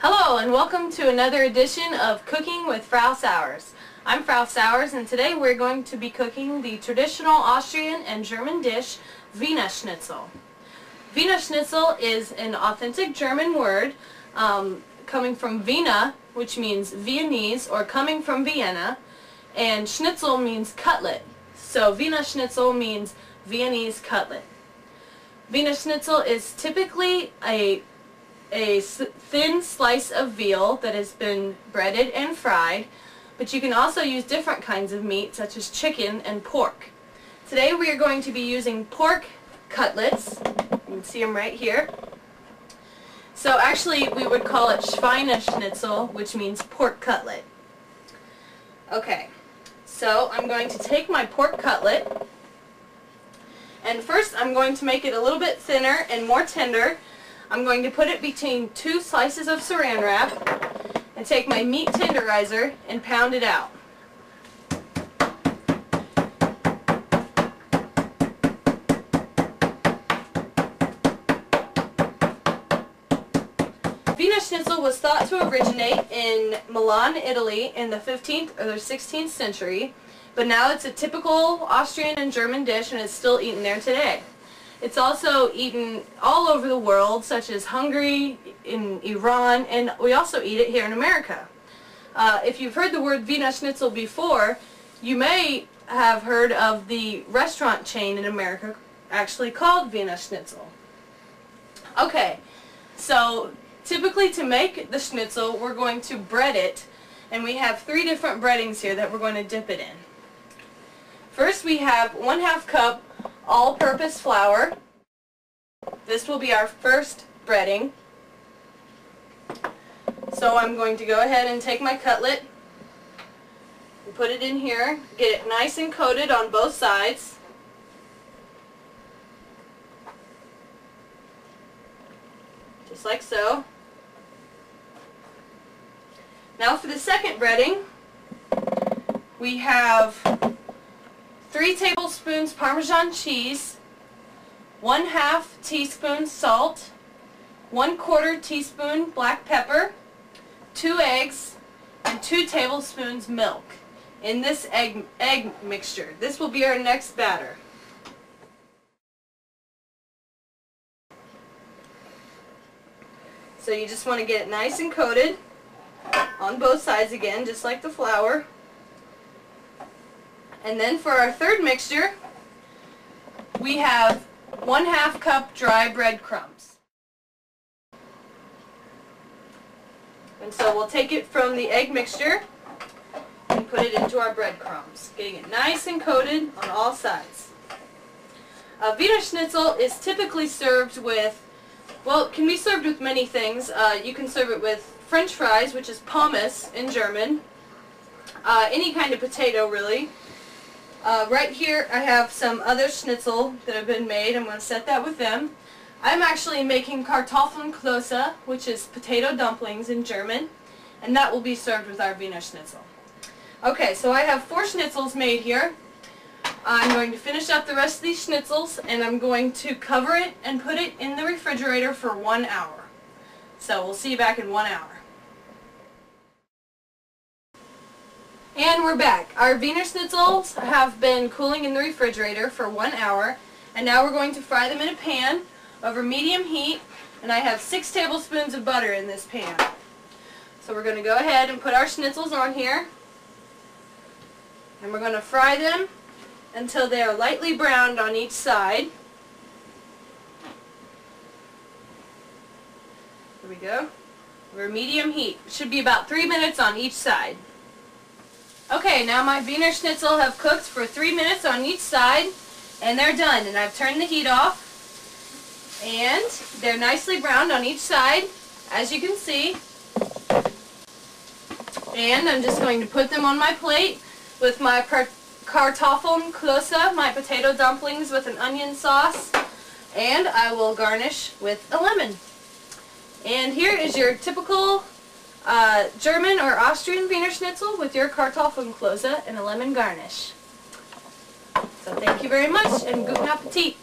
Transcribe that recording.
Hello and welcome to another edition of Cooking with Frau Sours. I'm Frau Sours and today we're going to be cooking the traditional Austrian and German dish Wiener Schnitzel. Wiener Schnitzel is an authentic German word coming from Wiener, which means Viennese or coming from Vienna, and Schnitzel means cutlet. So Wiener Schnitzel means Viennese cutlet. Wiener Schnitzel is typically a thin slice of veal that has been breaded and fried, but you can also use different kinds of meat such as chicken and pork. Today we are going to be using pork cutlets. You can see them right here. So actually we would call it Schweineschnitzel, which means pork cutlet. Okay, so I'm going to take my pork cutlet, and first I'm going to make it a little bit thinner and more tender. I'm going to put it between two slices of saran wrap and take my meat tenderizer and pound it out. Wiener Schnitzel was thought to originate in Milan, Italy in the 15th or the 16th century, but now it's a typical Austrian and German dish and it's still eaten there today. It's also eaten all over the world, such as Hungary, in Iran, and we also eat it here in America. If you've heard the word Wiener Schnitzel before, you may have heard of the restaurant chain in America actually called Wiener Schnitzel. Okay, so typically to make the schnitzel, we're going to bread it, and we have three different breadings here that we're going to dip it in. First we have 1/2 cup all-purpose flour. This will be our first breading. So I'm going to go ahead and take my cutlet and put it in here, get it nice and coated on both sides. Just like so. Now for the second breading, we have 3 tablespoons Parmesan cheese, 1/2 teaspoon salt, 1/4 teaspoon black pepper, 2 eggs, and 2 tablespoons milk in this egg mixture. This will be our next batter. So you just want to get it nice and coated on both sides again, just like the flour. And then for our third mixture, we have 1/2 cup dry breadcrumbs. And so we'll take it from the egg mixture and put it into our breadcrumbs, getting it nice and coated on all sides. Wiener Schnitzel is typically served with, well, it can be served with many things. You can serve it with French fries, which is Pommes in German, any kind of potato really. Right here I have some other schnitzel that have been made. I'm going to set that with them. I'm actually making Kartoffelklöße, which is potato dumplings in German, and that will be served with our Wiener Schnitzel. Okay, so I have 4 schnitzels made here. I'm going to finish up the rest of these schnitzels, and I'm going to cover it and put it in the refrigerator for 1 hour. So we'll see you back in 1 hour. And we're back. Our Wiener Schnitzels have been cooling in the refrigerator for 1 hour, and now we're going to fry them in a pan over medium heat, and I have 6 tablespoons of butter in this pan. So we're going to go ahead and put our schnitzels on here, and we're going to fry them until they are lightly browned on each side. There we go. Over medium heat. It should be about 3 minutes on each side. Okay, now my Wiener Schnitzel have cooked for 3 minutes on each side, and they're done. And I've turned the heat off, and they're nicely browned on each side, as you can see. And I'm just going to put them on my plate with my Kartoffelklöße, my potato dumplings with an onion sauce, and I will garnish with a lemon. And here is your typical German or Austrian Wiener Schnitzel with your Kartoffelklöße and a lemon garnish. So thank you very much and guten Appetit!